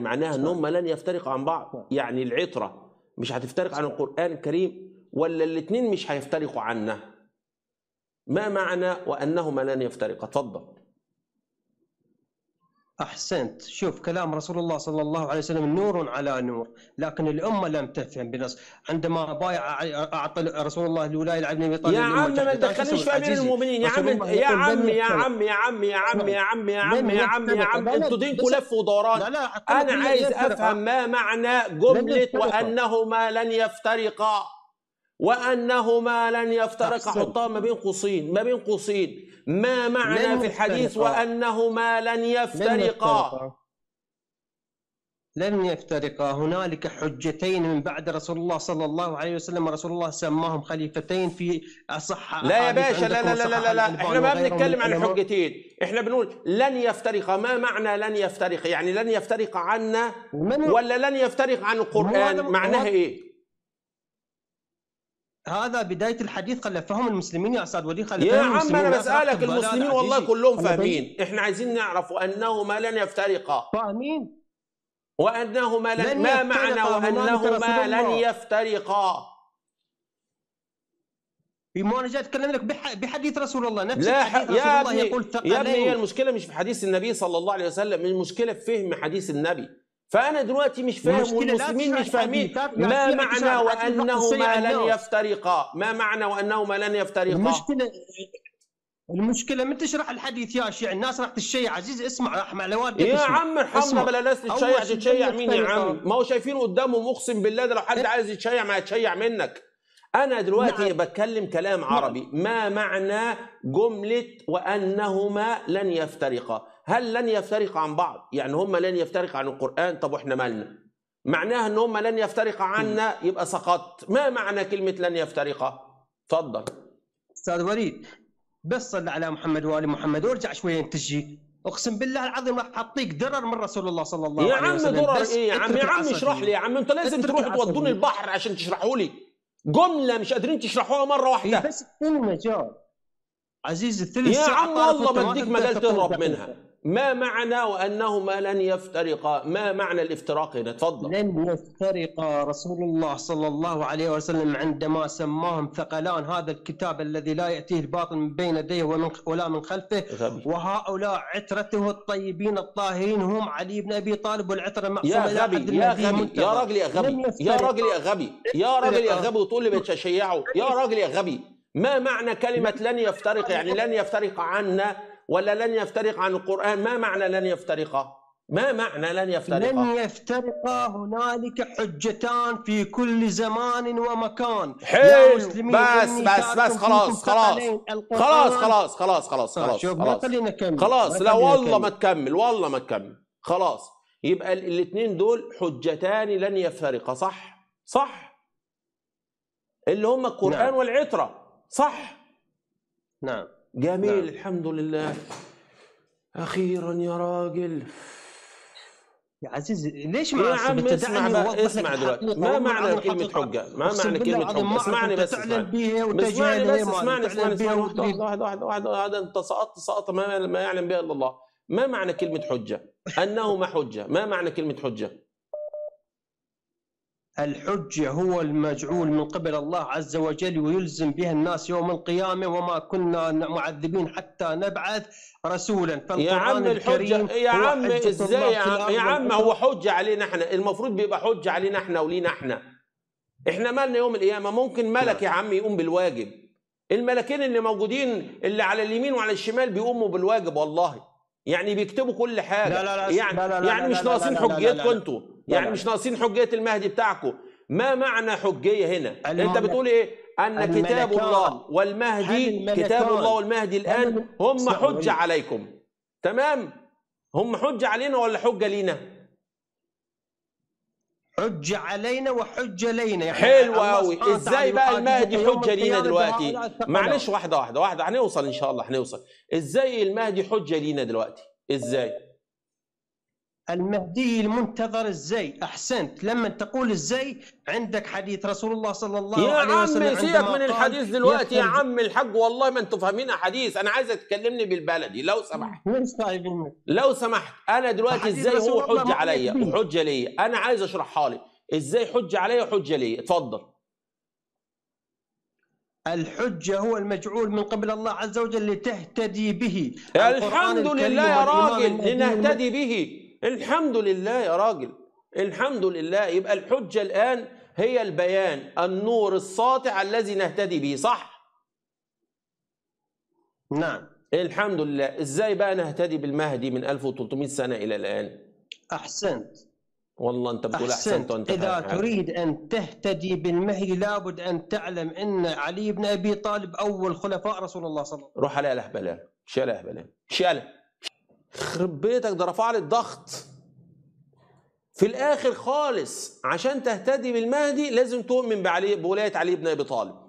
معناها ان هم لن يفترقوا عن بعض، يعني العترة مش هتفترق عن القرآن الكريم ولا الاثنين مش هيفترقوا عنه؟ ما معنى وأنهما لن يفترقا؟ اتفضل. أحسنت. شوف كلام رسول الله صلى الله عليه وسلم نور على نور، لكن الأمة لم تفهم بنص. عندما بايع أعطى رسول الله الولاية لعلي بن أبي طالب يا عم ما تدخلنيش في أمير المؤمنين يا عم، يا عم يا عم يا عم يا عم يا عم يا عم يا عم يا عم، انتوا دينكم لف ودوران. أنا عايز أفهم ما معنى جملة وأنهما لن يفترقا، وأنهما لن يفترقا، حطها ما بين قوسين، ما بين قوسين. ما معنى في الحديث وأنهما لن يفترقا؟ لن يفترقا. هنالك حجتين من بعد رسول الله صلى الله عليه وسلم، رسول الله سماهم خليفتين في أصح. لا يا باشا، لا لا لا لا لا، احنا ما بنتكلم عن حجتين، احنا بنقول لن يفترقا. ما معنى لن يفترقا؟ يعني لن يفترق عنا ولا لن يفترق عن القرآن؟ معناها ايه؟ هذا بداية الحديث. فهم المسلمين يا أستاذ ولي. يا عم أنا بسألك، المسلمين والله كلهم فاهمين، إحنا عايزين نعرف وأنهما لن يفترقا. فاهمين؟ وأنهما لن، ما معنى وأنهما لن يفترقا؟ ما أنا جاي أتكلم لك بحديث رسول الله نفسه. لا حديث رسول يا الله ابني، يقول ثقلين. يا ابني هي المشكلة مش في حديث النبي صلى الله عليه وسلم، المشكلة في فهم حديث النبي. فأنا دلوقتي مش فاهم والمسلمين مش فاهمين ما معنى وأنهما لن يفترقا. ما معنى وأنهما لن يفترقا؟ المشكلة من تشرح الحديث يا شيعي، الناس راح تشيع. عزيز اسمع، رحمة على والدك. يا عم ارحمنا، بلا ناس تتشيع. تتشيع مين يا عم؟ ما هو شايفينه قدامهم، اقسم بالله ده لو حد عايز يتشيع ما يتشيع منك. أنا دلوقتي بتكلم كلام عربي. ما معنى جملة وأنهما لن يفترقا؟ هل لن يفترقا عن بعض؟ يعني هما لن يفترقا عن القرآن؟ طب وإحنا مالنا؟ معناها أن هما لن يفترقا عنا يبقى سقطت. ما معنى كلمة لن يفترقا؟ اتفضل. أستاذ وليد بس صل على محمد وآل محمد وارجع شوية تجي. اقسم بالله العظيم راح اعطيك درر من رسول الله صلى الله عليه وسلم. يا عم درر ايه يا عم؟ يا عم اشرح لي يا عم. انتوا لازم تروحوا تودوني البحر عشان تشرحوا لي جمله مش قادرين تشرحوها مره واحده. بس الثلث مجال عزيز، الثلث يا ساعة. عم والله ما اديك مجال تهرب منها. ما معنى وانهما لن يفترقا؟ ما معنى الافتراق هنا؟ اتفضل. لن يفترقا. رسول الله صلى الله عليه وسلم عندما سماهم ثقلان، هذا الكتاب الذي لا يأتيه الباطل من بين يديه ولا من خلفه، وهؤلاء عترته الطيبين الطاهرين هم علي بن أبي طالب والعترة المعصومة. يا غبي يا غبي يا راجل يا غبي يا راجل يا غبي يا راجل يا غبي، وتقول لي بتشيعوا يا راجل يا غبي. ما معنى كلمة لن يفترق؟ يعني لن يفترق عنا ولا لن يفترق عن القرآن؟ ما معنى لن يفترقا؟ ما معنى لن يفترقا؟ لن يفترقا. هنالك حجتان في كل زمان ومكان. حلو. بس خلاص خلاص لا والله ما تكمل، والله ما تكمل. خلاص يبقى الاثنين دول حجتان لن يفترقا، صح؟ صح، اللي هم القرآن نعم. والعترة، صح؟ نعم جميل. نعم. الحمد لله أخيرا يا راجل. يا عزيز ليش يا عم اسمع بقى، اسمع دلوقتي. ما معنى كلمة حجة؟ ما معنى كلمة حجة؟ اسمعني بس، اسمعني واحدة. أنت سقطت ما يعلم بها إلا الله. ما معنى كلمة حجة؟ أنهما حجة. ما معنى كلمة حجة؟ الحجة هو المجعول من قبل الله عز وجل ويلزم بها الناس يوم القيامة، وما كنا معذبين حتى نبعث رسولا. يا عم الحجة يا عم ازاي يا عم؟ هو حجة علينا احنا، المفروض بيبقى حجة علينا احنا ولينا احنا مالنا يوم القيامة؟ ممكن ملك يا عم يقوم بالواجب. الملكين اللي موجودين اللي على اليمين وعلى الشمال بيقوموا بالواجب والله، يعني بيكتبوا كل حاجة. يعني مش ناقصين حجيتكم انتوا، يعني مش ناقصين حجية المهدي بتاعكم. ما معنى حجية هنا؟ انت بتقول ايه؟ ان كتاب الله والمهدي، كتاب الله والمهدي الان هم حجة عليكم. تمام؟ هم حجة علينا ولا حجة لينا؟ حجة علينا وحجة لينا. يعني حلو قوي. ازاي بقى المهدي حجة لينا دلوقتي؟ معلش واحدة هنوصل ان شاء الله، هنوصل. ازاي المهدي حجة لينا دلوقتي؟ ازاي؟ المهدي المنتظر الزي. احسنت، لما تقول الزي عندك حديث رسول الله صلى الله عليه وسلم يا عم سيبك من الحديث دلوقتي يا عم الحاج، والله ما انتوا فاهمين احاديث، انا عايزك تكلمني بالبلدي لو سمحت. لو سمحت، انا دلوقتي ازاي هو حجه عليا وحجه ليا؟ انا عايز اشرحها لي ازاي حجه عليا وحجه ليا. اتفضل. الحجة هو المجعول من قبل الله عز وجل لتهتدي به. الحمد لله يا راجل، لنهتدي به. الحمد لله يا راجل، الحمد لله. يبقى الحجة الآن هي البيان، النور الساطع الذي نهتدي به، صح؟ نعم. الحمد لله. ازاي بقى نهتدي بالمهدي من 1300 سنة إلى الآن؟ أحسنت والله انت بتقول احسنت وانت اذا تريد ان تهتدي بالمهدي لابد ان تعلم ان علي بن ابي طالب اول خلفاء رسول الله صلى الله عليه وسلم. روح عليها الاهبلان، شالها اهبلان، شالها. خرب بيتك، ده رفع لي الضغط. في الاخر خالص عشان تهتدي بالمهدي لازم تؤمن بولايه علي بن ابي طالب.